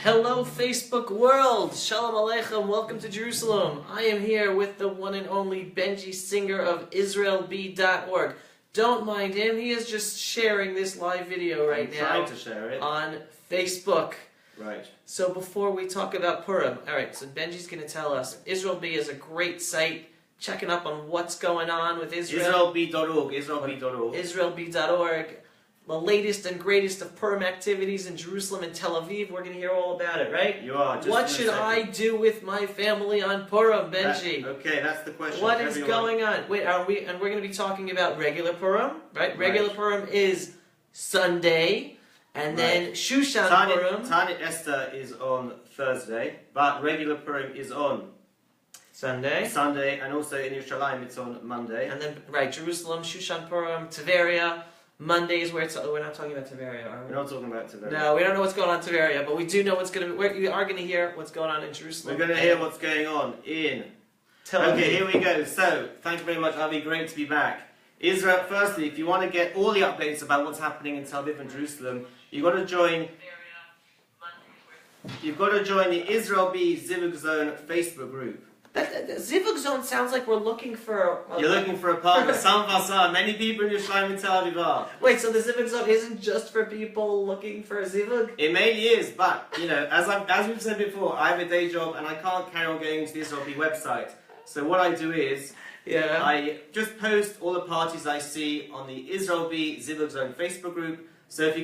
Hello Facebook world! Shalom Aleichem, welcome to Jerusalem. I am here with the one and only Benji Singer of IsraelB.org. Don't mind him, he is just sharing this live video right now. Trying to share it. On Facebook. Right. So before we talk about Purim, alright, so Benji's going to tell us, IsraelB is a great site, checking up on what's going on with Israel. IsraelB.org, IsraelB.org. IsraelB.org. The latest and greatest of Purim activities in Jerusalem and Tel Aviv. We're going to hear all about it, right? You are. Just what should I do with my family on Purim, Benji? Okay, that's the question. What is going on? Wait, we're going to be talking about regular Purim, right? Regular Purim is Sunday, and then Shushan Purim. Tanit Esther is on Thursday, but regular Purim is on Sunday, and also in Yerushalayim it's on Monday. And then, Jerusalem, Shushan Purim, Tiveria. Monday is where it's. We're not talking about Tiveria, are we? We're not talking about Tiveria. No, we don't know what's going on in Tiveria, but we do know what's going to be. We are going to hear what's going on in Jerusalem. We're going to hear what's going on in Tel Aviv. Okay, here we go. So, thank you very much, Avi. Great to be back. Israel. Firstly, if you want to get all the updates about what's happening in Tel Aviv and Jerusalem, you've got to join. You've got to join the IsraelB Zivug Zone Facebook group. Zivug Zone sounds like we're looking for... You're looking for a partner. Some of us are. Many people in Yerushalayim and Tel Aviv are. Wait, so the Zivug Zone isn't just for people looking for a Zivug? It mainly is, but, you know, as we've said before, I have a day job and I can't carry on going to the IsraelB website. So what I do is, I just post all the parties I see on the IsraelB Zivug Zone Facebook group. So if you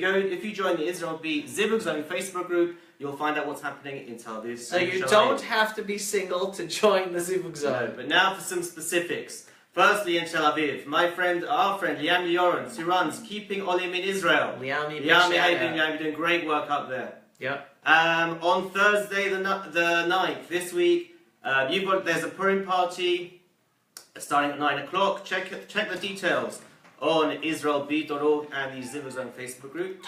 join the IsraelB Zivug Zone Facebook group, you'll find out what's happening in Tel Aviv. So you don't have to be single to join the Zivug Zone. No, but now for some specifics. Firstly, in Tel Aviv, our friend Liam Liorens, who runs Keeping Olim in Israel. Liam, you're doing great work up there. Yep. On Thursday the 9th, this week, there's a Purim party starting at 9 o'clock. Check the details on IsraelB.org and the Zivug Zone Facebook group.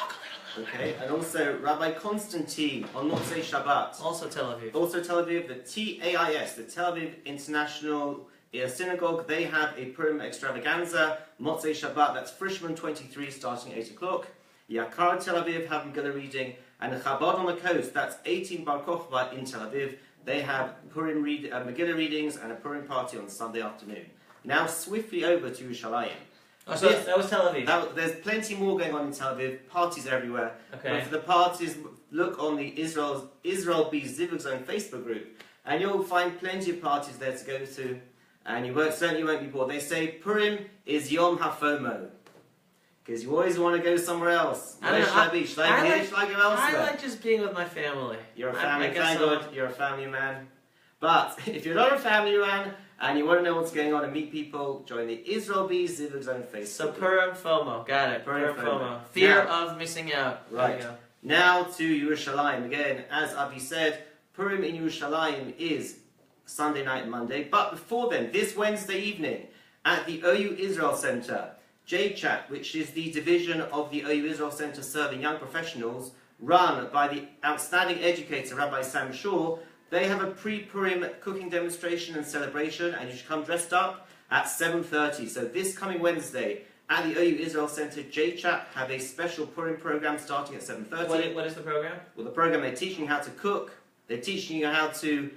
Okay, and also Rabbi Constantine on Motzei Shabbat. Also Tel Aviv. Also Tel Aviv, the TAIS, the Tel Aviv International Synagogue, they have a Purim extravaganza. Motzei Shabbat, that's Frishman 23, starting at 8 o'clock. Yakar Tel Aviv have Megillah reading. And Chabad on the coast, that's 18 Bar Kochba in Tel Aviv. They have Purim Megillah readings and a Purim party on Sunday afternoon. Now swiftly over to Yerushalayim. Oh, so that was Tel Aviv. There's plenty more going on in Tel Aviv, parties everywhere. Okay. But for the parties, look on the IsraelB Zivug Zone Facebook group, and you'll find plenty of parties there to go to, and certainly won't be bored. They say Purim is Yom HaFOMO, because you always want to go somewhere else. I like just being with my family. You're a family, thank God, you're a family man. But if you're not a family man, and you want to know what's going on and meet people, join the IsraelB Zivug Zone Facebook. So Purim FOMO, got it. Purim FOMO. Fear of missing out. Right. Now to Yerushalayim. Again, as Avi said, Purim in Yerushalayim is Sunday night and Monday. But before then, this Wednesday evening, at the OU Israel Center, JChat, which is the division of the OU Israel Center serving young professionals, run by the outstanding educator Rabbi Sam Shaw, they have a pre-Purim cooking demonstration and celebration, and you should come dressed up at 7:30. So this coming Wednesday at the OU Israel Center, JChat have a special Purim program starting at 7:30. What is the program? Well, the program, they're teaching you how to cook, they're teaching you how to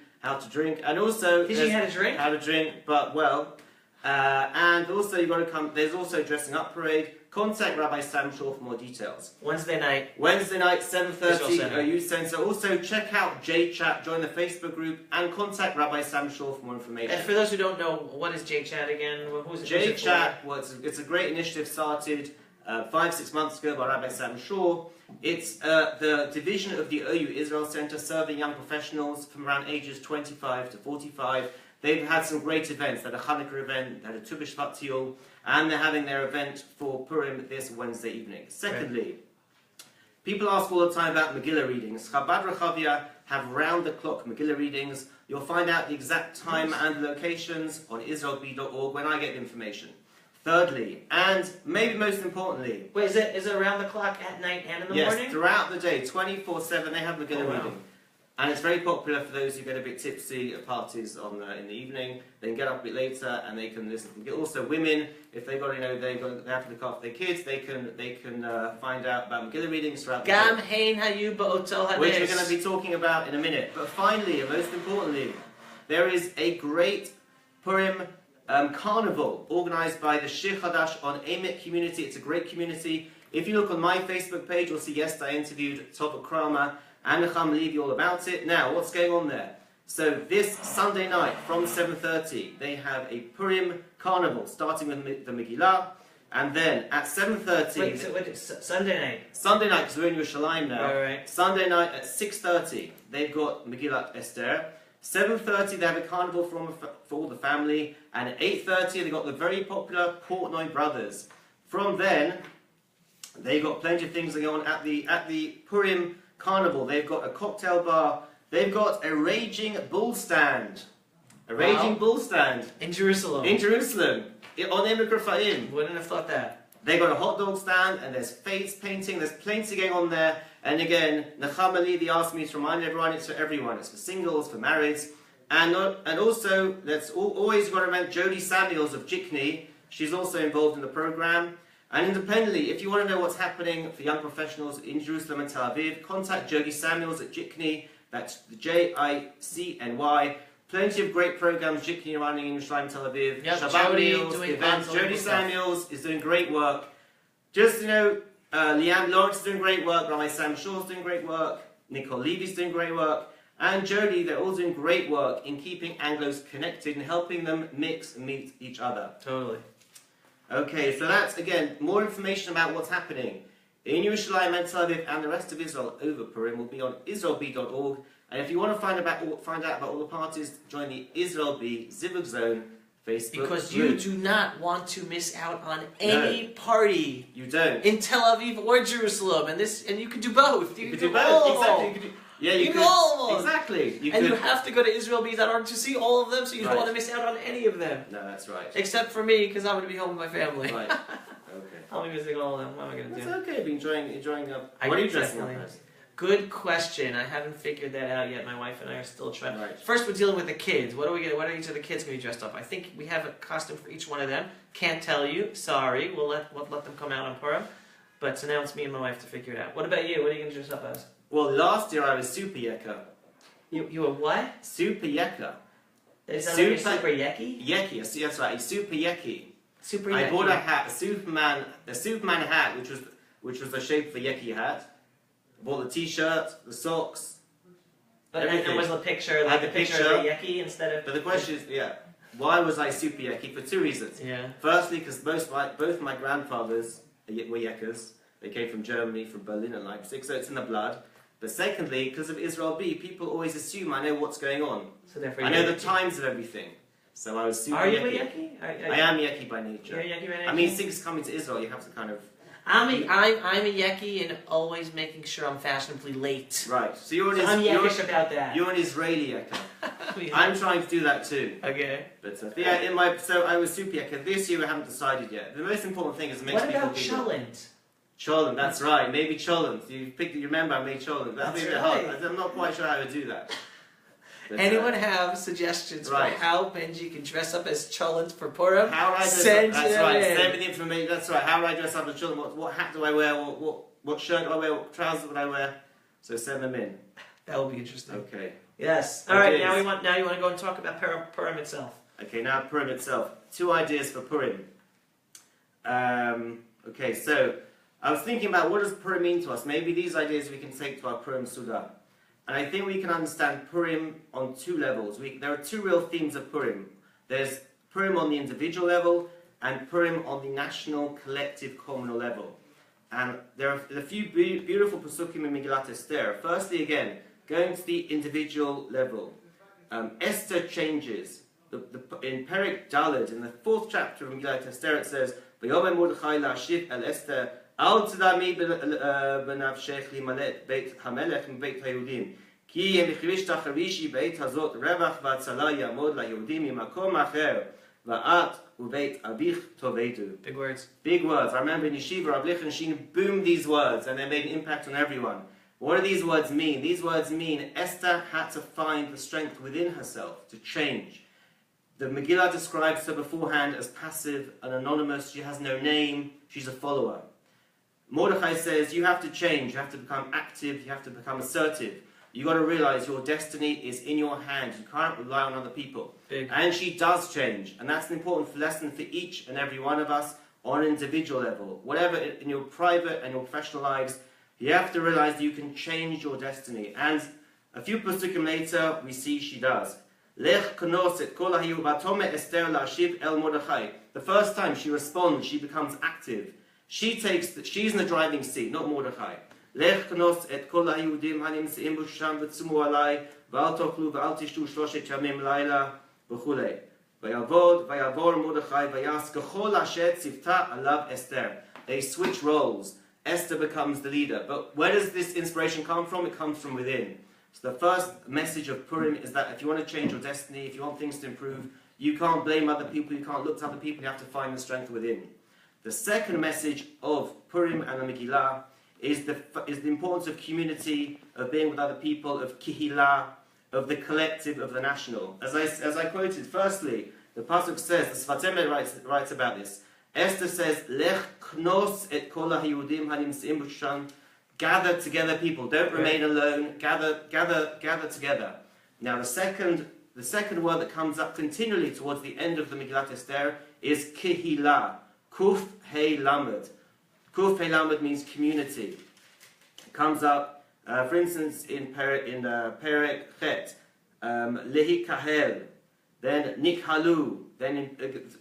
drink, and also teaching you how to drink. How to drink, but well, and also you've got to come. There's also a dressing up parade. Contact Rabbi Sam Shaw for more details. Wednesday night, 7:30, OU Center. Also, check out JChat, join the Facebook group, and contact Rabbi Sam Shaw for more information. And for those who don't know, what is JChat again? Who's JChat, well, it's a great initiative started 5-6 months ago by Rabbi Sam Shaw. It's the division of the OU Israel Center serving young professionals from around ages 25 to 45. They've had some great events. They had a Hanukkah event, they had a Tu B'Shvat Tiyul, and they're having their event for Purim this Wednesday evening. Secondly, people ask all the time about Megillah readings. Chabad Rechavia have round-the-clock Megillah readings. You'll find out the exact time and the locations on IsraelB.org when I get the information. Thirdly, and maybe most importantly... Wait, is it around the clock at night and in the morning? Yes, throughout the day, 24/7, they have Megillah reading. And it's very popular for those who get a bit tipsy at parties in the evening. They can get up a bit later and they can listen. Also, women, if they got they have to look after their kids, they can find out about Megillah readings throughout the Gam day, hein hayu ba'oto hades. which we're going to be talking about in a minute. But finally, and most importantly, there is a great Purim carnival organised by the Shir Chadash on Emet community. It's a great community. If you look on my Facebook page, you'll see yesterday I interviewed Tova Kramer and Necham Levy all about it. Now, what's going on there? So this Sunday night from 7:30, they have a Purim carnival starting with the Megillah, and then at 7:30. Wait, Sunday night. Sunday night, because we're in Yerushalayim now. Right. Sunday night at 6:30, they've got Megillat Esther. 7:30, they have a carnival for all the family, and at 8:30, they got the very popular Portnoy Brothers. From then, they got plenty of things going on at the Purim carnival. They've got a cocktail bar. They've got a raging bull stand. A raging bull stand. In Jerusalem. In Jerusalem. On Emek Raphaim. Wouldn't have thought that. They got a hot dog stand, and there's face painting. There's plenty going on there. And again, Necham Levi asked me to remind everyone, it's for everyone. It's for singles, for marrieds. And also, let's always got to remember Jodie Samuels of Jikni. She's also involved in the program. And independently, if you want to know what's happening for young professionals in Jerusalem and Tel Aviv, contact Jodie Samuels at Jikni. That's JICNY. Plenty of great programs Jikni running in Yerushalayim and Tel Aviv. Yep, Shabbat Jodie meals, doing events. unbelievable Jodie stuff. Samuels is doing great work. Just, Leanne Lawrence is doing great work. Rabbi Sam Shaw's doing great work. Nicole Levy's doing great work. And Jodie, they're all doing great work in keeping Anglos connected and helping them mix and meet each other. Totally. Okay, so that's, again, more information about what's happening in Yerushalayim and Tel Aviv and the rest of Israel over Purim will be on israelb.org. And if you want to find out about all the parties, join the Israel B Zivug Zone Facebook Because group. you do not want to miss out on any party You don't. in Tel Aviv or Jerusalem, and you can do both. You could do both. Exactly. You could do, yeah, you You could. do all of them. Exactly. And you have to go to israelb.org to see all of them, so you don't Right. want to miss out on any of them. No, that's right. Except for me, because I'm going to be home with my family. Right. Okay. I'll be missing all of them. What am I going to It's do? okay. Be enjoying. I What are you can dressing up definitely- as? Good question. I haven't figured that out yet. My wife and I are still trying. Right. First, we're dealing with the kids. What are each of the kids going to be dressed up? I think we have a costume for each one of them. Can't tell you. Sorry. We'll let them come out on Purim. But so now it's me and my wife to figure it out. What about you? What are you going to dress up as? Well, last year I was Super Yeka. You were what? Super Yeka. Is that Super- like a super yeki? Yeki. That's right. A Super Yeki. Super I yeki. bought a hat, a Superman hat, which was the shape of a Yeki hat. I bought the T-shirt, the socks. And was the picture I like had the the picture of the yeki instead of? But the question is, why was I Super Yeki? For two reasons. Yeah. Firstly, because both my grandfathers were Yekas. They came from Germany, from Berlin and Leipzig, so it's in the blood. But secondly, because of Israel B, people always assume I know what's going on. So therefore, I you're know a the yeki. times of everything. So I was Super Are you Yeki. a yeki? I am Yeki by nature. You're a yeki by nature? I mean, since coming to Israel, you have to kind of... I'm a yeki and always making sure I'm fashionably late. Right. So you're So I'm yekish about that. You're an Israeli Yeka. I'm trying to do that too. Okay. But so I was Super Yeka. This year we haven't decided yet. The most important thing is it makes What people about giggle. cholent? Cholent, that's right. Maybe cholent. You remember I made cholent. That'd be a bit That's hard. I'm not quite sure how to do that. But, Anyone have suggestions right. for how Benji can dress up as cholent for Purim? How would I dress Send up? That's them right. in. Send me the information. That's right. How would I dress up as children? What hat do I wear? What shirt do I wear? What trousers would I wear? So send them in. That will be interesting. Okay. Yes. All Okay. right. Now you want to go and talk about Purim itself. Okay. Now Purim itself. 2 ideas for Purim. Okay. So I was thinking about what does Purim mean to us. Maybe these ideas we can take to our Purim Suda. And I think we can understand Purim on 2 levels. There are 2 real themes of Purim. There's Purim on the individual level and Purim on the national, collective, communal level. And there are a few beautiful Pesukim in Megillat Esther. Firstly, again, going to the individual level. Esther changes. In Perek Daled, in the 4th chapter of Megillat Esther, it says, "V'yomer Mordechai la'ashiv el Esther al tzadami b'navshech limalet beit hamelech m'beit haYehudim ki hem yichrish tacharishi beit hazot revach v'atzala yamod laYehudim mimakom acher va'at u'beit avich tovedu." Big words. Big words. I remember in Yeshiva, Rav Lichtenstein boomed these words and they made an impact on everyone. What do these words mean? These words mean Esther had to find the strength within herself to change. The Megillah describes her beforehand as passive and anonymous. She has no name. She's a follower. Mordechai says you have to change. You have to become active. You have to become assertive. You've got to realize your destiny is in your hands. You can't rely on other people. Big. And she does change. And that's an important lesson for each and every one of us on an individual level. Whatever in your private and your professional lives, you have to realize that you can change your destiny. And a few pasukim later, we see she does. Lech knos et kol hayu vatome Esther la'ashiv el Mordechai. The first time she responds, she becomes active. She's in the driving seat, not Mordechai. Lech knos et kol hayudim hanimtzeim b'sham v'tzumu alai v'al toklu v'al tishtu shloshet yamim laila v'chulei. Vayavor Mordechai vayas kechol asher tzivta alav Esther. They switch roles. Esther becomes the leader. But where does this inspiration come from? It comes from within. So the first message of Purim is that if you want to change your destiny, if you want things to improve, you can't blame other people, you can't look to other people, you have to find the strength within. The second message of Purim and the Megillah is the importance of community, of being with other people, of kihila, of the collective, of the national. As I quoted, firstly, the pasuk says, the Sfat Emet writes about this. Esther says, Lech knos et kol hayudim hanimtzeim b'sham. Gather together, people. Don't remain alone. Gather together. Now, the second word that comes up continually towards the end of the Megillat Esther is kihila. Kuf Hei Lamed. Kuf Hei Lamed means community. It comes up, for instance, in Perek Chet, Lehi Kahel, then Nikhalu, then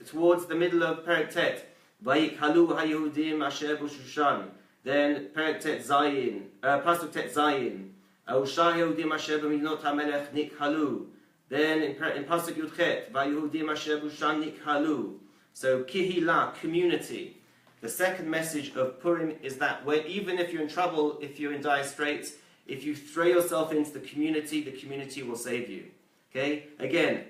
towards the middle of Perek Tet, Vayikhalu HaYehudim Asher B'Shushan, then Perek Tet Zayin, Pasuk Tet Zayin, Usha Yehudim Asher B'Midnot HaMelech Nikhalu, then in Pasuk Yud Chet, Vayehudim Asher B'Shushan Nikhalu. So kihila, community. The second message of Purim is that even if you're in trouble, if you're in dire straits, if you throw yourself into the community will save you. Okay? Again,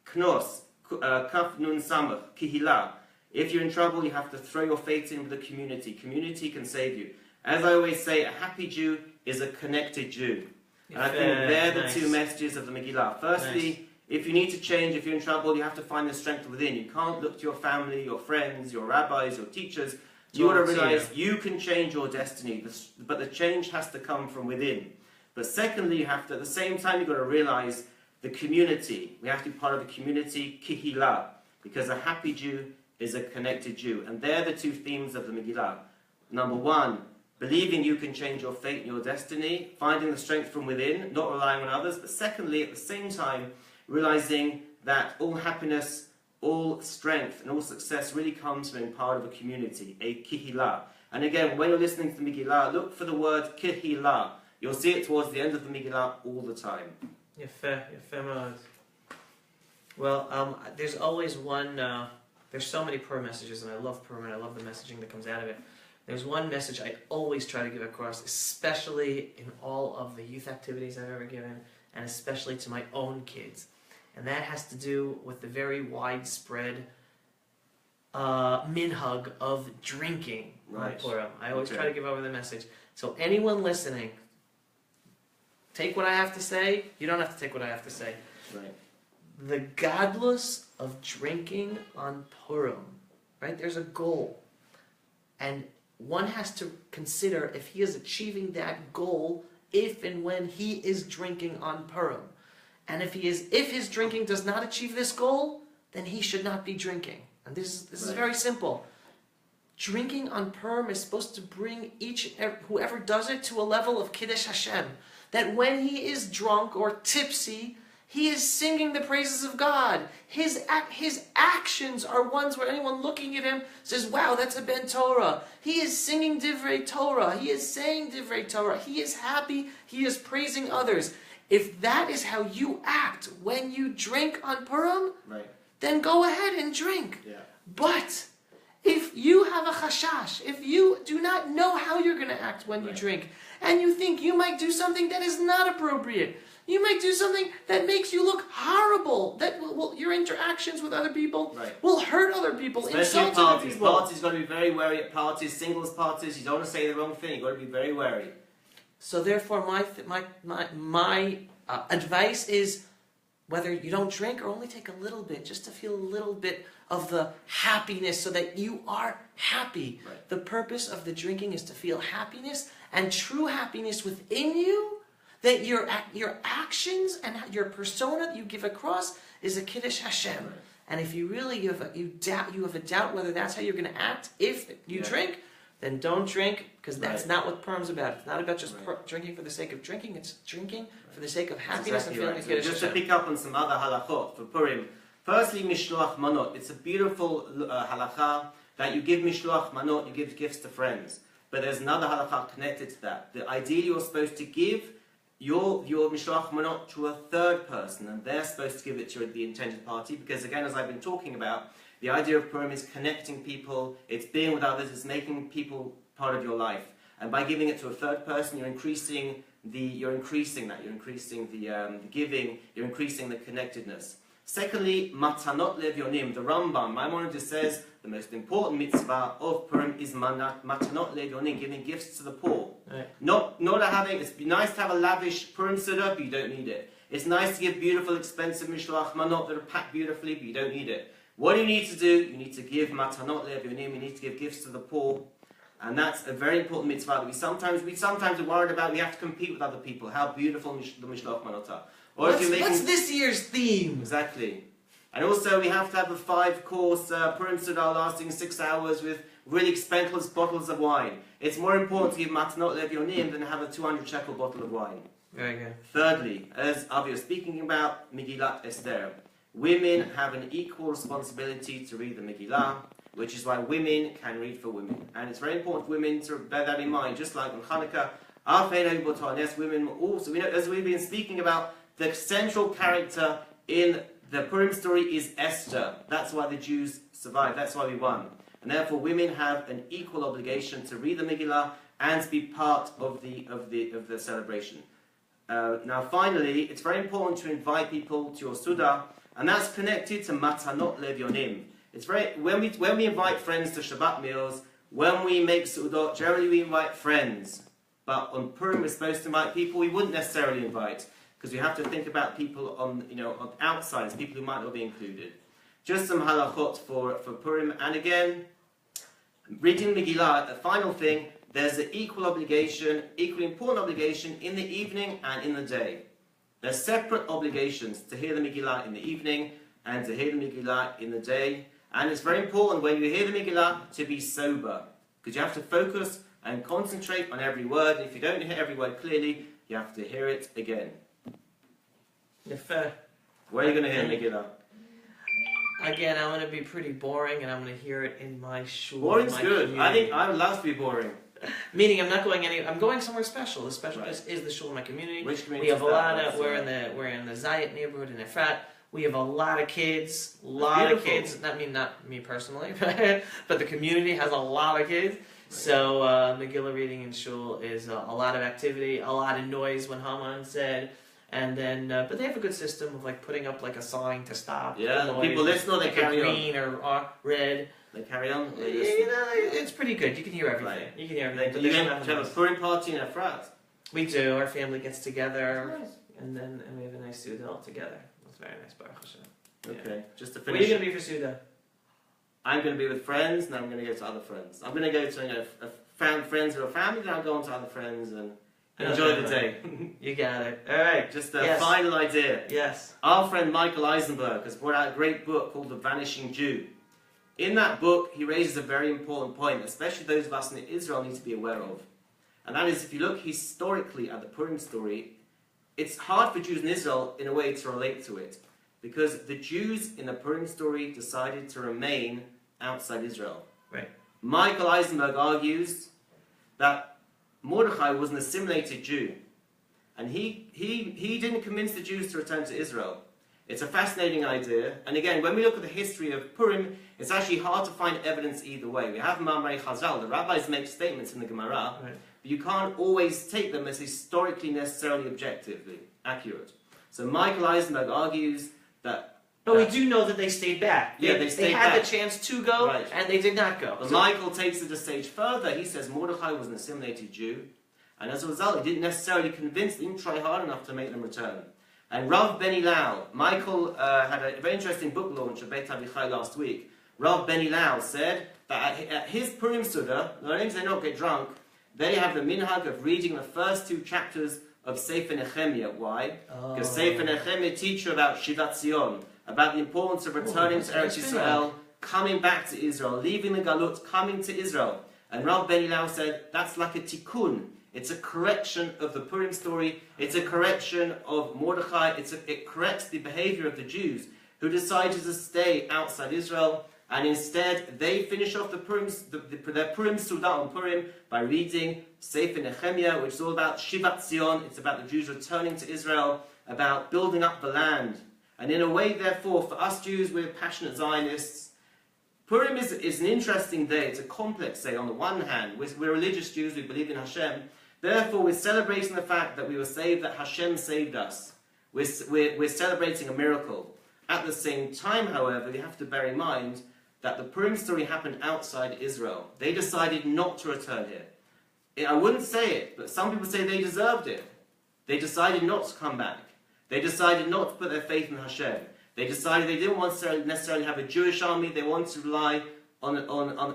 knos, kaf nun samach, kihila. If you're in trouble, you have to throw your faith into the community. Community can save you. As I always say, a happy Jew is a connected Jew. And I think they're the two messages of the Megillah. Firstly, if you need to change, if you're in trouble, you have to find the strength within. You can't look to your family, your friends, your rabbis, your teachers. You got to realize you can change your destiny, but the change has to come from within. But secondly, you have to, at the same time, you've got to realize the community. We have to be part of the community, kihila, because a happy Jew is a connected Jew. And they're the two themes of the Megillah. Number one, believing you can change your fate and your destiny, finding the strength from within, not relying on others. But secondly, at the same time, realizing that all happiness, all strength, and all success really comes from being part of a community, a kihila. And again, when you're listening to the Megillah, look for the word kihila. You'll see it towards the end of the Megillah all the time. Yefeh מאוד. Well, there's always one, there's so many Purim messages, and I love Purim, and I love the messaging that comes out of it. There's one message I always try to give across, especially in all of the youth activities I've ever given, and especially to my own kids. And that has to do with the very widespread minhag of drinking on Purim. I always try to give over the message. So anyone listening, take what I have to say. You don't have to take what I have to say. Right. The godless of drinking on Purim, right? There's a goal. And one has to consider if he is achieving that goal if and when he is drinking on Purim. And if his drinking does not achieve this goal, then he should not be drinking. And this is very simple. Drinking on Purim is supposed to bring whoever does it to a level of Kiddush Hashem. That when he is drunk or tipsy, he is singing the praises of God. His actions are ones where anyone looking at him says, wow, that's a Ben Torah. He is singing Divrei Torah. He is saying Divrei Torah. He is happy. He is praising others. If that is how you act when you drink on Purim, then go ahead and drink. Yeah. But if you have a chashash, if you do not know how you're going to act when you drink, and you think you might do something that is not appropriate, you might do something that makes you look horrible, that your interactions with other people will hurt other people, especially insult other people. Parties, you've got to be very wary at parties, singles parties. You don't want to say the wrong thing. You've got to be very wary. So therefore, my advice is, whether you don't drink or only take a little bit, just to feel a little bit of the happiness so that you are happy. Right. The purpose of the drinking is to feel happiness, and true happiness within you, that your actions and your persona that you give across is a Kiddush Hashem. Right. And if you really you have a doubt whether that's how you're going to act if you drink, then don't drink, because that's not what Purim's about. It's not about just drinking for the sake of drinking. It's drinking for the sake of happiness and feeling a Kiddush Just to Hashem. pick up on some other halachot for Purim. Firstly, mishloach manot. It's a beautiful halacha that you give mishloach manot, you give gifts to friends. But there's another halacha connected to that. That ideally you're supposed to give your mishloach manot to a third person, and they're supposed to give it to the intended party, because again, as I've been talking about, the idea of Purim is connecting people, it's being with others, it's making people part of your life. And by giving it to a third person, you're increasing the giving, you're increasing the connectedness. Secondly, matanot levyonim. The Rambam, Maimonides, says the most important mitzvah of Purim is matanot levyonim, giving gifts to the poor. Right. It's nice to have a lavish Purim Suda, but you don't need it. It's nice to give beautiful, expensive mishloach manot that are packed beautifully, but you don't need it. What do you need to do? You need to give matanot levyonim. You need to give gifts to the poor. And that's a very important mitzvah that we sometimes are worried about. We have to compete with other people. How beautiful the mishloach manot are. Or What's this year's theme? Exactly. And also we have to have a 5-course Purim Suda lasting 6 hours with really expensive bottles of wine. It's more important to give matanot levyonim than have a 200 shekel bottle of wine. Very good. Thirdly, as Avi was speaking about, Megillat Esther. Women have an equal responsibility to read the Megillah, which is why women can read for women. And it's very important for women to bear that in mind. Just like on Hanukkah, yes, women also, as we've been speaking about, the central character in the Purim story is Esther. That's why the Jews survived. That's why we won. And therefore, women have an equal obligation to read the Megillah and to be part of the celebration. Now, finally, it's very important to invite people to your Suda, and that's connected to Matanot Levyonim. It's when we invite friends to Shabbat meals, when we make Su'udot, generally we invite friends. But on Purim, we're supposed to invite people we wouldn't necessarily invite, because we have to think about people on outsiders, people who might not be included. Just some halachot for Purim, and again, reading Megillah, the final thing, there's an equally important obligation in the evening and in the day. There's separate obligations to hear the Megillah in the evening and to hear the Megillah in the day. And it's very important when you hear the Megillah to be sober, because you have to focus and concentrate on every word. If you don't hear every word clearly, you have to hear it again. Fair. Where are you going to hear Megillah? Again, I'm going to be pretty boring, and I'm going to hear it in my shul. Boring's good. Community. I think I would love to be boring. Meaning, I'm not going I'm going somewhere special. The special place is the shul in my community. Which community? We have a lot of. We're in the Zayat neighborhood in Efrat. We have a lot of kids. Of kids. Not me personally, but the community has a lot of kids. So Megillah reading in shul is a lot of activity, a lot of noise when Haman said. And then, but they have a good system of like putting up like a sign to stop. Yeah, people listen or they carry on. Green or red. They carry on. It's pretty good. You can hear everything. Right. You can hear everything. But you have a Purim party in Efrat. We do. Our family gets together, and we have a nice Suda all together. It's very nice, Baruch Hashem. Okay, just to Where finish. are you going to be for Suda? I'm going to be with friends, and I'm going to go to other friends. I'm going to go to friends or a family, then I'll go on to other friends and enjoy the day. You got it. All right. Just a final idea. Yes. Our friend Michael Eisenberg has brought out a great book called The Vanishing Jew. In that book, he raises a very important point, especially those of us in Israel need to be aware of. And that is, if you look historically at the Purim story, it's hard for Jews in Israel, in a way, to relate to it. Because the Jews in the Purim story decided to remain outside Israel. Right. Michael Eisenberg argues that Mordechai was an assimilated Jew. And he didn't convince the Jews to return to Israel. It's a fascinating idea. And again, when we look at the history of Purim, it's actually hard to find evidence either way. We have Mamrei Chazal. The rabbis make statements in the Gemara, but you can't always take them as historically necessarily objectively accurate. So Michael Eisenberg argues that... But we do know that they stayed back. They had the chance to go, and they did not go. But Michael takes it a stage further. He says Mordechai was an assimilated Jew, And as a result, he didn't necessarily convince, he didn't try hard enough to make them return. And Rav Abelow, Michael had a very interesting book launch at Beit Avichai last week. Rav Abelow said that at his Purim Suda, not only do they not get drunk, they have the minhag of reading the first 2 chapters of Sefer Nehemiah. Why? Because Sefer Nehemiah teach you about Shivat Zion, about the importance of returning to Eretz Yisrael, coming back to Israel, leaving the Galut, coming to Israel. And Rav Abelow said that's like a tikkun. It's a correction of the Purim story. It's a correction of Mordechai. It corrects the behavior of the Jews who decided to stay outside Israel, and instead they finish off their Purim Suda on Purim by reading Sefer Nehemiah, which is all about Shivat Zion. It's about the Jews returning to Israel, about building up the land. And in a way, therefore, for us Jews, we're passionate Zionists. Purim is an interesting day. It's a complex day. On the one hand, we're religious Jews. We believe in Hashem. Therefore, we're celebrating the fact that we were saved, that Hashem saved us. We're celebrating a miracle. At the same time, however, we have to bear in mind that the Purim story happened outside Israel. They decided not to return here. I wouldn't say it, but some people say they deserved it. They decided not to come back. They decided not to put their faith in Hashem. They decided they didn't want to necessarily have a Jewish army. They wanted to rely on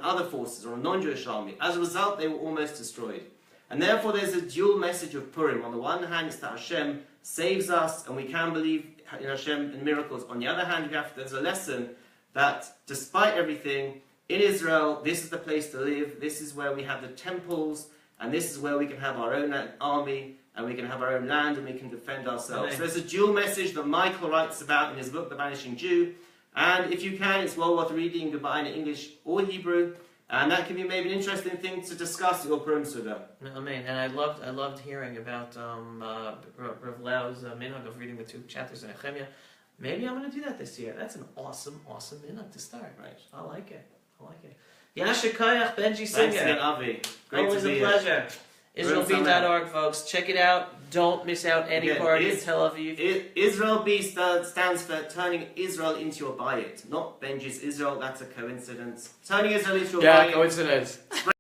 other forces, or a non-Jewish army. As a result, they were almost destroyed. And therefore, there's a dual message of Purim. On the one hand, it's that Hashem saves us, and we can believe in Hashem and miracles. On the other hand, there's a lesson that despite everything, in Israel, this is the place to live. This is where we have the temples, and this is where we can have our own army, and we can have our own land, and we can defend ourselves. So there's a dual message that Michael writes about in his book, The Vanishing Jew. And if you can, it's well worth reading. You can buy it in English or Hebrew. And that can be maybe an interesting thing to discuss at your Purim Suda. Amen. And I loved hearing about Rav Lau's minhag of reading the 2 chapters in Nehemiah. Maybe I'm going to do that this year. That's an awesome minhag to start. Right. I like it. Yashikayach Benji Singer. Thanks again, Avi. Great Always to be a pleasure. IsraelB.org, folks. Check it out. Don't miss out any party in Tel Aviv. Israel B stands for turning Israel into your bayit. Not Benji's Israel, that's a coincidence. Turning Israel into your bayit. Coincidence.